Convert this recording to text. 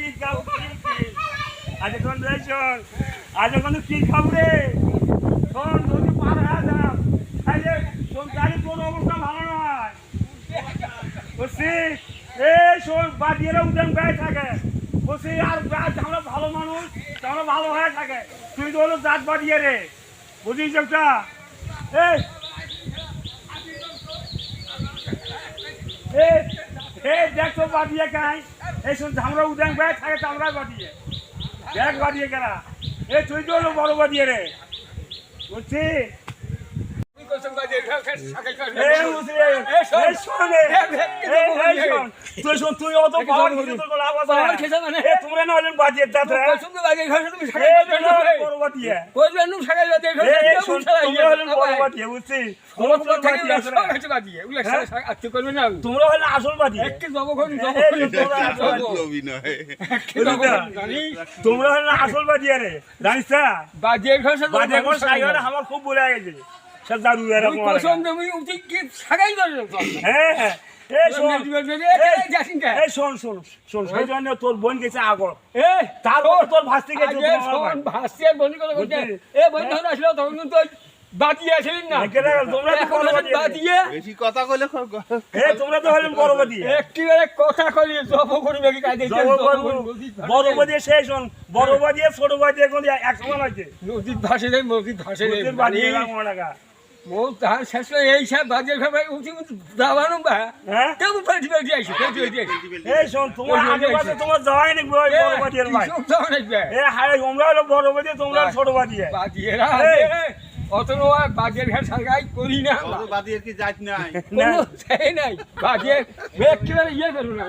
কি খাবো আজ এখন শোন আজ এখন কি খাবো রে শোন যদি ৫,০০০ এই যে শোন গাড়ি কোনো অবস্থা ভালো নয় বুঝছি এই শোন বাদিয়েরা উদ্যান গায়ে থাকে বুঝছি আর আমরা ভালো মানুষ আমরা ভালো হয়ে থাকে তুই তো হলো জাত বাদিয়ে রে বুঝিস একটা এই দেখো বাদিয়ে গাই এই শোন ঝামরা উদ্যান গায়ে থাকে চামড়ায় বাদিয়ে দেখ বাদিয়ে গেলা এই তুই তো হলো বড় বাদিয়ে রে বুঝছি তুই অত তোমরা না হলেন বাজিয়ে বুঝছি তোমরা হলেন আসল বাজিয়ে তোমরা হলেন আসল বাজিয়ে রে জানিস না বাজিয়ে আমার খুব বলে গেছে তোর বোন গেছে আগর তারপর তোর ভাস্তি গেছে কথা কইলে তোমরা তো হলেন বড় বাদিয়ে কথা কইলে জব করি নাকি বড় বাদিয়ে সেই শোন বড় বাদিয়ে ছোট বাদিয়ে কোন এক সমান আছে নদীর ভাসে দেয় নদীর ভাসে টাকা শেষ এই সব বাজে খাবার উঠি দাবানো বা কেমন পাল্টি পাল্টি আইসি এই শোন তোমার যাওয়াই নাকি বড় বাদিয়ে ভাই তোমরা হলো বড় বাদিয়ে তোমরা ছোট বাদিয়ে বাদিয়েরা অত বাজের ঘাট সারগাই করি না বাদিয়ের কি জাত নাই কোনো নাই বাজে একেবারে ইয়ে করো না